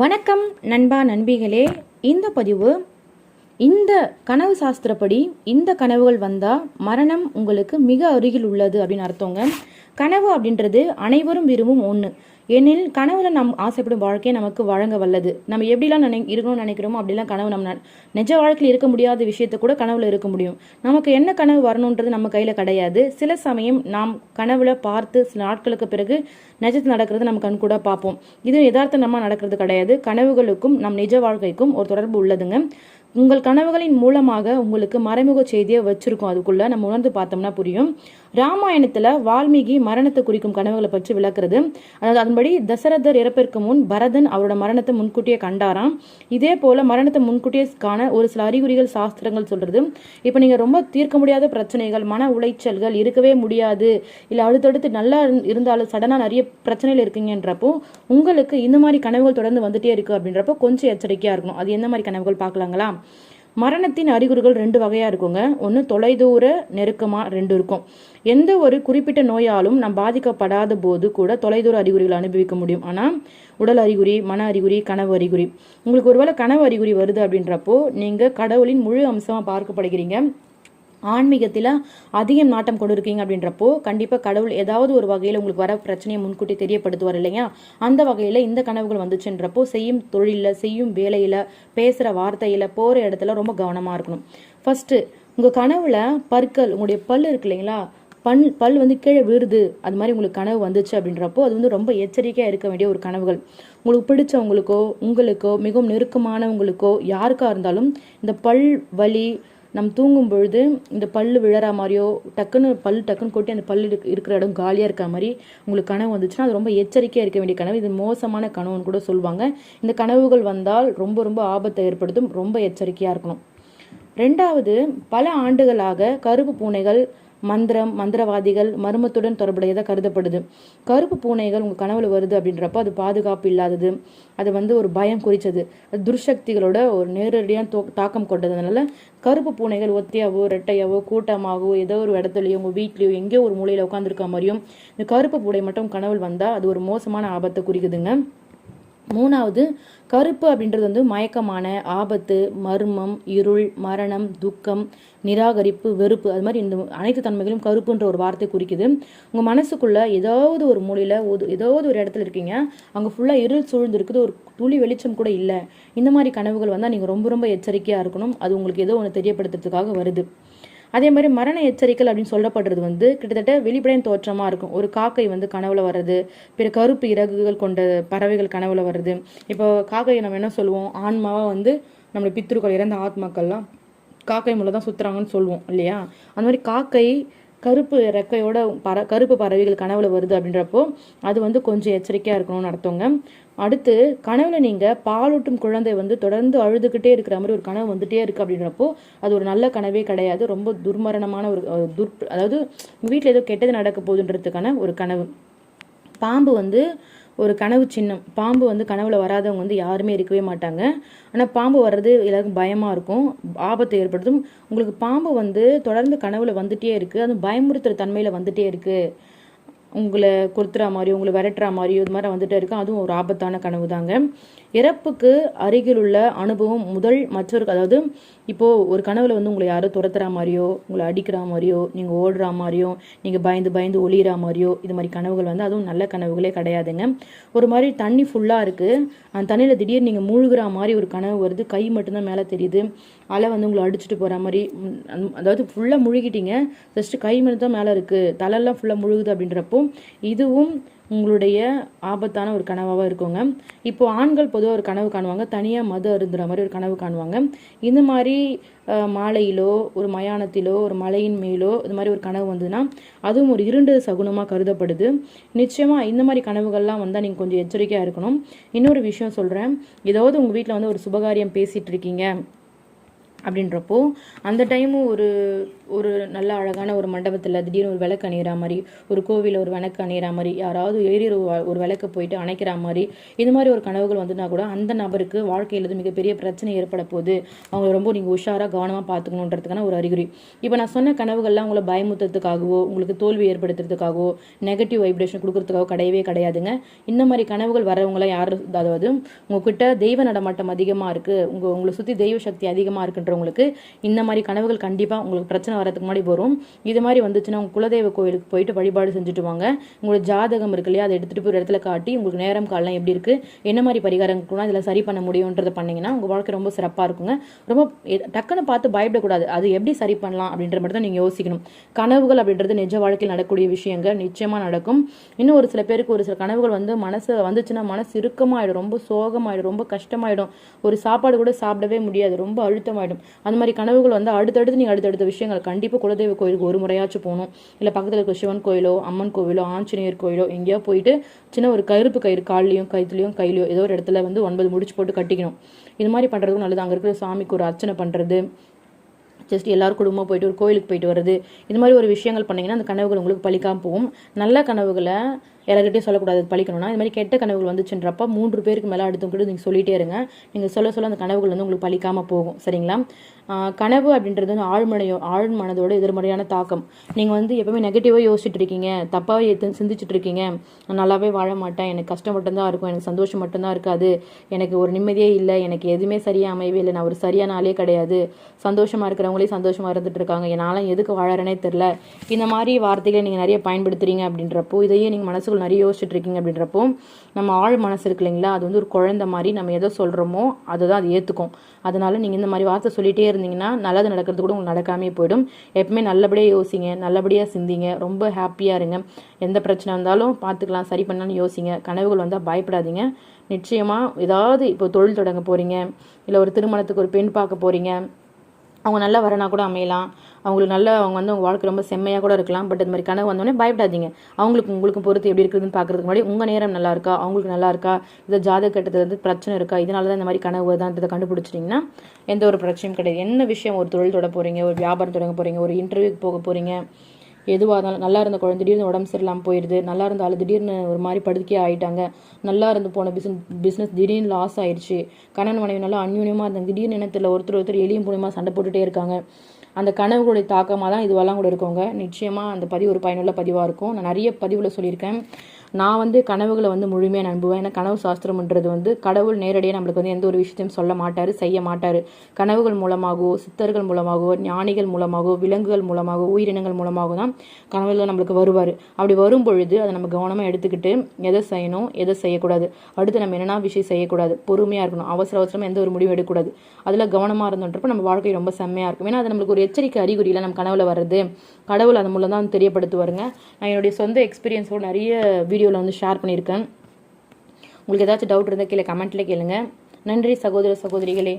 வணக்கம் நண்பா நண்பிகளே. இந்த பதிவு இந்த கனவு சாஸ்திரப்படி இந்த கனவுகள் வந்தால் மரணம் உங்களுக்கு மிக அருகில் உள்ளது அப்படின்னு அர்த்தங்க. கனவு அப்படின்றது அனைவரும் விரும்பும் ஒன்று. ஏனில் கனவுல நம் ஆசைப்படும் வாழ்க்கையை நமக்கு வழங்க வல்லது. நம்ம எப்படிலாம் இருக்கணும்னு நினைக்கிறோமோ அப்படிலாம் கனவு நம்ம நிஜ வாழ்க்கையில் இருக்க முடியாத விஷயத்த கூட கனவுல இருக்க முடியும். நமக்கு என்ன கனவு வரணுன்றது நம்ம கையில் கிடையாது. சில சமயம் நாம் கனவுல பார்த்து சில நாட்களுக்கு பிறகு நிஜத்தில் நடக்கிறது நம்ம கண் கூட பார்ப்போம். இது யதார்த்தமா நடக்கிறது கிடையாது. கனவுகளுக்கும் நம் நிஜ வாழ்க்கைக்கும் ஒரு தொடர்பு உள்ளதுங்க. உங்கள் கனவுகளின் மூலமாக உங்களுக்கு மறைமுக செய்தியை வச்சிருக்கோம். அதுக்குள்ள நம்ம உணர்ந்து பார்த்தோம்னா புரியும். ராமாயணத்துல வால்மீகி மரணத்தை குறிக்கும் கனவுகளை பற்றி விளக்குறது. அதாவது அதன்படி தசரதர் இறப்பிற்கு முன் பரதன் அவரோட மரணத்தை முன்கூட்டியே கண்டாராம். இதே போல மரணத்தை முன்கூட்டியே காண ஒரு சில அறிகுறிகள் சாஸ்திரங்கள் சொல்றது. இப்போ நீங்க ரொம்ப தீர்க்க முடியாத பிரச்சனைகள், மன உளைச்சல்கள், இருக்கவே முடியாது, இல்லை அடுத்தடுத்து நல்லா இருந்தாலும் சடனா நிறைய பிரச்சனைகள் இருக்கீங்கன்றப்போ உங்களுக்கு இந்த மாதிரி கனவுகள் தொடர்ந்து வந்துட்டே இருக்கு அப்படின்றப்போ கொஞ்சம் எச்சரிக்கையா இருக்கணும். அது என்ன மாதிரி கனவுகள் பார்க்கலாங்களா? மரணத்தின் அறிகுறிகள் ரெண்டு வகையா இருக்குங்க. ஒன்று தொலைதூர நெருக்கமா ரெண்டு இருக்கும். எந்த ஒரு குறிப்பிட்ட நோயாலும் நாம் பாதிக்கப்படாத போது கூட தொலைதூர அறிகுறிகளை அனுபவிக்க முடியும். ஆனால் உடல் அறிகுறி, மன அறிகுறி, கனவு அறிகுறி, உங்களுக்கு ஒருவேளை கனவு அறிகுறி வருது அப்படின்றப்போ நீங்க கடவுளின் முழு அம்சமா பார்க்கப்படுகிறீங்க. ஆன்மீகத்தில் அதிகம் நாட்டம் கொண்டு இருக்கீங்க அப்படின்றப்போ கண்டிப்பாக கடவுள் ஏதாவது ஒரு வகையில் உங்களுக்கு வர பிரச்சனையை முன்கூட்டி தெரியப்படுத்துவார் இல்லையா? அந்த வகையில் இந்த கனவுகள் வந்துச்சுன்றப்போ செய்யும் தொழிலில், செய்யும் வேலையில், பேசுகிற வார்த்தையில், போகிற இடத்துல ரொம்ப கவனமாக இருக்கணும். ஃபர்ஸ்ட்டு உங்கள் கனவுல பற்கள், உங்களுடைய பல் இருக்கு இல்லைங்களா, பல் வந்து கீழே விழுது, அது மாதிரி உங்களுக்கு கனவு வந்துச்சு அப்படின்றப்போ அது வந்து ரொம்ப எச்சரிக்கையாக இருக்க வேண்டிய ஒரு கனவுகள். உங்களுக்கு பிடிச்சவங்களுக்கோ உங்களுக்கோ மிகவும் நெருக்கமானவங்களுக்கோ யாருக்காக இருந்தாலும் இந்த பல் வலி, நம்ம தூங்கும் பொழுது இந்த பல்லு விழற மாதிரியோ டக்குன்னு கொட்டி அந்த பல்லு இருக்கிற இடம் காலியாக இருக்க மாதிரி உங்களுக்கு கனவு வந்துச்சுன்னா அது ரொம்ப எச்சரிக்கையாக இருக்க வேண்டிய கனவு. இது மோசமான கனவுன்னு கூட சொல்லுவாங்க. இந்த கனவுகள் வந்தால் ரொம்ப ரொம்ப ஆபத்தை ஏற்படுத்தும். ரொம்ப எச்சரிக்கையாக இருக்கணும். ரெண்டாவது, பல ஆண்டுகளாக கருப்பு பூனைகள் மந்திரவாதிகள் மர்மத்துடன் தொடர்புடையதாக கருதப்படுது. கருப்பு பூனைகள் உங்கள் கனவுல வருது அப்படின்றப்போ அது பாதுகாப்பு இல்லாதது, அது வந்து ஒரு பயம் குறிச்சது, அது துர்சக்திகளோட ஒரு நேரடியான தாக்கம் கொண்டது. அதனால கருப்பு பூனைகள் ஒத்தையாவோ ரெட்டையாவோ கூட்டமாகவோ ஏதோ ஒரு இடத்துலையோ உங்கள் வீட்லையோ எங்கேயோ ஒரு மூலையில் உட்காந்துருக்க மாதிரியும் இந்த கருப்பு பூனை மட்டும் கனவுல வந்தால் அது ஒரு மோசமான ஆபத்தை குறிக்குதுங்க. மூணாவது, கருப்பு அப்படின்றது வந்து மயக்கமான ஆபத்து, மர்மம், இருள், மரணம், துக்கம், நிராகரிப்பு, வெறுப்பு, அது மாதிரி இந்த அனைத்து தன்மைகளும் கருப்புன்ற ஒரு வார்த்தை குறிக்குது. உங்கள் மனசுக்குள்ள ஏதாவது ஒரு மூலையில் ஏதாவது ஒரு இடத்துல இருக்கீங்க, அங்கே ஃபுல்லாக இருள் சூழ்ந்து இருக்குது, ஒரு துளி வெளிச்சம் கூட இல்லை. இந்த மாதிரி கனவுகள் வந்தால் நீங்கள் ரொம்ப ரொம்ப எச்சரிக்கையாக இருக்கணும். அது உங்களுக்கு ஏதோ ஒன்று தெரியப்படுத்துறதுக்காக வருது. அதே மாதிரி மரண எச்சரிக்கை அப்படின்னு சொல்லப்படுறது வந்து கிட்டத்தட்ட வெளிப்படையின் தோற்றமாக இருக்கும். ஒரு காக்கை வந்து கனவுல வர்றது, பிற கருப்பு இறகுகள் கொண்ட பறவைகள் கனவுல வர்றது. இப்போ காக்கையை நம்ம என்ன சொல்லுவோம், ஆன்மாவாக வந்து நம்மளோட பித்ருக்கள், இறந்த ஆத்மாக்கள்லாம் காக்கை மூலம் தான் சுற்றுறாங்கன்னு சொல்லுவோம் இல்லையா? அந்த மாதிரி காக்கை கருப்பு ரெக்கையோட கருப்பு பறவைகள் கனவுல வருது அப்படின்றப்போ அது வந்து கொஞ்சம் எச்சரிக்கையாக இருக்கணும்னு அர்த்தங்க. அடுத்து, கனவுல நீங்கள் பாலூட்டும் குழந்தை வந்து தொடர்ந்து அழுதுகிட்டே இருக்கிற மாதிரி ஒரு கனவு வந்துட்டே இருக்கு அப்படின்றப்போ அது ஒரு நல்ல கனவே கிடையாது. ரொம்ப துர்மரணமான ஒரு அதாவது உங்கள் வீட்டில் ஏதோ கெட்டது நடக்க போகுதுன்றதுக்கான ஒரு கனவு. பாம்பு வந்து ஒரு கனவு சின்னம். பாம்பு வந்து கனவுல வராதவங்க வந்து யாருமே இருக்கவே மாட்டாங்க. ஆனால் பாம்பு வர்றது எல்லாருக்கும் பயமாக இருக்கும், ஆபத்தை ஏற்படுத்தும். உங்களுக்கு பாம்பு வந்து தொடர்ந்து கனவுல வந்துட்டே இருக்குது, அது பயமுறுத்துகிற தன்மையில் வந்துட்டே இருக்குது, உங்களை கொத்துற மாதிரியோ உங்களை விரட்டுற மாதிரியோ இது மாதிரி வந்துட்டே இருக்கு, அதுவும் ஒரு ஆபத்தான கனவு தாங்க. இறப்புக்கு அருகில் உள்ள அனுபவம் மற்றொரு, அதாவது இப்போது ஒரு கனவுல வந்து உங்களை யாரோ துரத்துற மாதிரியோ, உங்களை அடிக்கிற மாதிரியோ, நீங்கள் ஓடுற மாதிரியோ, நீங்கள் பயந்து ஒளிகிற மாதிரியோ, இது மாதிரி கனவுகள் வந்து அதுவும் நல்ல கனவுகளே கிடையாதுங்க. ஒரு மாதிரி தண்ணி ஃபுல்லாக இருக்குது, அந்த தண்ணியில் திடீர்னு நீங்கள் மூழ்கிற மாதிரி ஒரு கனவு வருது, கை மட்டும்தான் மேலே தெரியுது, அலை வந்து உங்களை அடிச்சுட்டு போகிற மாதிரி, அதாவது ஃபுல்லாக முழுகிட்டீங்க, ஜஸ்ட்டு கை மட்டும் தான் மேலே இருக்குது, தலையெல்லாம் ஃபுல்லாக முழுகுது அப்படின்றப்போ இதுவும் உங்களுடைய ஆபத்தான ஒரு கனவாக இருக்குங்க. இப்போ ஆண்கள் பொதுவாக ஒரு கனவு காணுவாங்க, தனியாக மது அருந்துற மாதிரி ஒரு கனவு காணுவாங்க. இந்த மாதிரி மாலையிலோ ஒரு மயானத்திலோ ஒரு மலையின் மேலோ இது மாதிரி ஒரு கனவு வந்ததுன்னா அதுவும் ஒரு இருண்டு சகுனமாக கருதப்படுது. நிச்சயமாக இந்த மாதிரி கனவுகள்லாம் வந்தால் நீங்கள் கொஞ்சம் எச்சரிக்கையாக இருக்கணும். இன்னொரு விஷயம் சொல்கிறேன், ஏதாவது உங்கள் வீட்டில் வந்து ஒரு சுபகாரியம் பேசிகிட்டு இருக்கீங்க, அப்படின்றப்போ அந்த டைமு ஒரு ஒரு நல்ல அழகான ஒரு மண்டபத்தில் திடீர்னு ஒரு விளக்கு அணிகிற மாதிரி, ஒரு கோவிலில் ஒரு விளக்கு அணிகிற மாதிரி, யாராவது ஏறி ஒரு விளக்கு போயிட்டு அணைக்கிற மாதிரி, இது மாதிரி ஒரு கனவுகள் வந்துன்னா கூட அந்த நபருக்கு வாழ்க்கையில் மிகப்பெரிய பிரச்சனை ஏற்பட போகுது, அவங்க ரொம்ப நீங்கள் உஷாராக கவனமாக பார்த்துக்கணுன்றதுக்கான ஒரு அறிகுறி. இப்போ நான் சொன்ன கனவுகள்லாம் உங்களை பயமுத்துறதுக்காகவோ உங்களுக்கு தோல்வி ஏற்படுத்துறதுக்காகவோ நெகட்டிவ் வைப்ரேஷன் கொடுக்கறதுக்காகவோ கிடையவே கிடையாதுங்க. இந்த மாதிரி கனவுகள் வரவங்களாம் யார், அதாவது உங்ககிட்ட தெய்வ நடமாட்டம் அதிகமாக இருக்குது, உங்களை சுற்றி தெய்வ சக்தி அதிகமாக இருக்குன்றவங்களுக்கு இந்த மாதிரி கனவுகள் கண்டிப்பாக உங்களுக்கு பிரச்சனை வரதுக்கு முன்னாடி வரும். இது மாதிரி வந்துச்சுன்னா உங்கள் குலதெய்வ கோயிலுக்கு போயிட்டு வழிபாடு செஞ்சுட்டு வாங்க. உங்களோட ஜாதகம் இருக்கு இல்லையா, அதை எடுத்துகிட்டு போய் ஒரு இடத்துல காட்டி உங்களுக்கு நேரம் காலம் எப்படி இருக்குது, என்ன மாதிரி பரிகாரங்கள் இதில் சரி பண்ண முடியுன்றதை பண்ணிங்கன்னா உங்கள் வாழ்க்கை ரொம்ப சிறப்பாக இருக்குங்க. ரொம்ப டக்குன்னு பார்த்து பயப்படக்கூடாது, அது எப்படி சரி பண்ணலாம் அப்படின்ற மாதிரி தான் நீங்கள் யோசிக்கணும். கனவுகள் அப்படின்றது நிஜ வாழ்க்கையில் நடக்கக்கூடிய விஷயங்கள் நிச்சயமாக நடக்கும். இன்னும் ஒரு சில பேருக்கு ஒரு சில கனவுகள் வந்து மனசு வந்துச்சுன்னா மனசு இறுக்கமாயிடும், ரொம்ப சோகமாயிடும், ரொம்ப கஷ்டமாயிடும், ஒரு சாப்பாடு கூட சாப்பிடவே முடியாது, ரொம்ப அழுத்தமாயிடும். அந்த மாதிரி கனவுகள் வந்து அடுத்தடுத்து நீங்கள் அடுத்தடுத்த விஷயங்கள் கண்டிப்பாக குலதெய்வ கோயிலுக்கு ஒரு முறையாச்சும் போகணும். இல்லை பக்கத்தில் இருக்க சிவன் கோயிலோ அம்மன் கோவிலோ ஆஞ்சநேயர் கோயிலோ எங்கேயோ போயிட்டு சின்ன ஒரு கருப்பு கயிறு கால்லையும் கைத்துலையும் கையிலையோ ஏதோ ஒரு இடத்துல வந்து 9 முடிச்சு போட்டு கட்டிக்கணும். இது மாதிரி பண்ணுறதுக்கும் நல்லது. அங்கே இருக்கிற சாமிக்கு ஒரு அர்ச்சனை பண்ணுறது, ஜஸ்ட் எல்லாரும் குடும்பமாக போயிட்டு ஒரு கோயிலுக்கு போயிட்டு வருது, இது மாதிரி ஒரு விஷயங்கள் பண்ணிங்கன்னா அந்த கனவுகள் உங்களுக்கு பலிக்காமல் போகும். நல்ல கனவுகளை எல்லார்கிட்டையும் சொல்லக்கூடாது பழிக்கணும்னா. இது மாதிரி கெட்ட கனவுகள் வந்துச்சுன்றப்ப 3 பேருக்கு மேலே அடுத்தவங்கிட்ட நீங்கள் சொல்லிகிட்டே இருங்க. நீங்கள் சொல்ல அந்த கனவுகள் வந்து உங்களுக்கு பழிக்காமல் போகும். சரிங்களா? கனவு அப்படின்றது வந்து ஆழ் மனதோட எதிர்மறையான தாக்கம். நீங்கள் வந்து எப்பவுமே நெகட்டிவாக யோசிச்சுட்டு இருக்கீங்க, தப்பாக சிந்திச்சுட்டு இருக்கீங்க, நான் நல்லாவே வாழ மாட்டேன், எனக்கு கஷ்டம் மட்டும்தான் இருக்கும், எனக்கு சந்தோஷம் மட்டும்தான் இருக்காது, எனக்கு ஒரு நிம்மதியே இல்லை, எனக்கு எதுவுமே சரியாக அமையவே இல்லை, நான் ஒரு சரியான ஆளே கிடையாது, சந்தோஷமாக இருக்கிறவங்களே சந்தோஷமாக இருந்துட்டு இருக்காங்க, என்னால் எதுக்கு வாழறேனே தெரில, இந்த மாதிரி வார்த்தைகளை நீங்கள் நிறைய பயன்படுத்துறீங்க அப்படின்றப்போ, இதையே நீங்கள் மனசுக்குள்ள நிறைய யோசிச்சுட்டு இருக்கீங்க அப்படின்றப்போ, நம்ம ஆழ் மனசு இருக்கு இல்லைங்களா, அது வந்து ஒரு குழந்தை மாதிரி, நம்ம எதை சொல்கிறோமோ அதை தான் அது ஏற்றுக்கும். அதனால நீங்கள் இந்த மாதிரி வார்த்தை சொல்லிகிட்டே இருந்தீங்கன்னா நல்லது நடக்கிறது கூட உங்களுக்கு நடக்காமே போயிடும். எப்பவுமே நல்லபடியாக யோசிங்க, நல்லபடியாக சிந்திங்க, ரொம்ப ஹாப்பியாக இருங்க. எந்த பிரச்சனை வந்தாலும் பார்த்துக்கலாம், சரி பண்ணலான்னு யோசிங்க. கனவுகள் வந்தால் பயப்படாதீங்க. நிச்சயமாக ஏதாவது இப்போ தொழில் தொடங்க போகிறீங்க, இல்லை ஒரு திருமணத்துக்கு ஒரு பெண் பார்க்க போகிறீங்க, அவங்க நல்லா வரனா கூட அமையலாம், அவங்களுக்கு நல்ல அவங்க வந்து உங்கள் வாழ்க்கை ரொம்ப செம்மையாக கூட இருக்கலாம். பட் இது மாதிரி கனவு வந்தோடனே பயப்படாதீங்க. உங்களுக்கும் பொறுத்து எப்படி இருக்குதுன்னு பார்க்குறதுக்கு முன்னாடி உங்கள் நேரம் நல்லா இருக்கா, அவங்களுக்கு நல்லா இருக்கா, இதை ஜாதக கட்டத்துலேருந்து பிரச்சனை இருக்கா, இதனால தான் இந்த மாதிரி கனவு வருதான்றதை கண்டுபிடிச்சிட்டிங்கன்னா எந்த ஒரு பிரச்சனையும் கிடையாது. என்ன விஷயம், ஒரு தொழில் தொட போகிறீங்க, ஒரு வியாபாரம் தொடங்க போகிறீங்க, ஒரு இன்டர்வியூக்கு போக போகிறீங்க, எதுவாக இருந்தாலும் நல்லா இருந்த குழந்தை திடீர்னு உடம்பு சரியில்லாமல் போயிடுது, நல்லா இருந்த ஆள் திடீர்னு ஒரு மாதிரி படுக்கையே ஆகிட்டாங்க, நல்லா இருந்து போன பிஸ்னஸ் திடீர்னு லாஸ் ஆயிடுச்சு, கணவன் மனைவி நல்லா அந்யூன்யமாக இருந்தாங்க, திடீர்னு இனத்தில் ஒருத்தர் எளியும் பூனியமாக சண்டை போட்டுகிட்டே இருக்காங்க. அந்த கனவுகளுடைய தாக்கமாக தான் இதுவெல்லாம் கூட இருக்கவங்க. நிச்சயமாக அந்த பதிவு ஒரு பயனுள்ள பதிவாக இருக்கும். நான் நிறைய பதிவில் சொல்லியிருக்கேன். நான் வந்து கனவுகளை வந்து முழுமையாக நம்புவேன். ஏன்னா கனவு சாஸ்திரம்ன்றது வந்து கடவுள் நேரடியாக நம்மளுக்கு வந்து எந்த ஒரு விஷயத்தையும் சொல்ல மாட்டார், செய்ய மாட்டார். கனவுகள் மூலமாகவோ, சித்தர்கள் மூலமாகவோ, ஞானிகள் மூலமாகவோ, விலங்குகள் மூலமாகவோ, உயிரினங்கள் மூலமாகவோ தான் கனவுகள் நம்மளுக்கு வருவார். அப்படி வரும் பொழுது அதை நம்ம கவனமாக எடுத்துக்கிட்டு எதை செய்யணும், எதை செய்யக்கூடாது, அடுத்து நம்ம என்னென்ன விஷயம் செய்யக்கூடாது, பொறுமையாக இருக்கணும், அவசரமாக எந்த ஒரு முடிவு எடுக்கக்கூடாது, அதில் கவனமாக இருந்தோன்றப்ப நம்ம வாழ்க்கை ரொம்ப செம்மையாக இருக்கும். ஏன்னா அது நம்மளுக்கு ஒரு எச்சரிக்கை அறிகுறியில் நம்ம கனவுல வர்றது கடவுள் அதன் மூலம் தான் தெரியப்படுத்துவாருங்க. நான் என்னுடைய சொந்த எக்ஸ்பீரியன்ஸோட நிறைய வீடியோவில் வந்து ஷேர் பண்ணியிருக்கேன். உங்களுக்கு ஏதாச்சும் டவுட் இருந்தால் கீழே கமெண்ட்டில் கேளுங்க. நன்றி சகோதர சகோதரிகளே.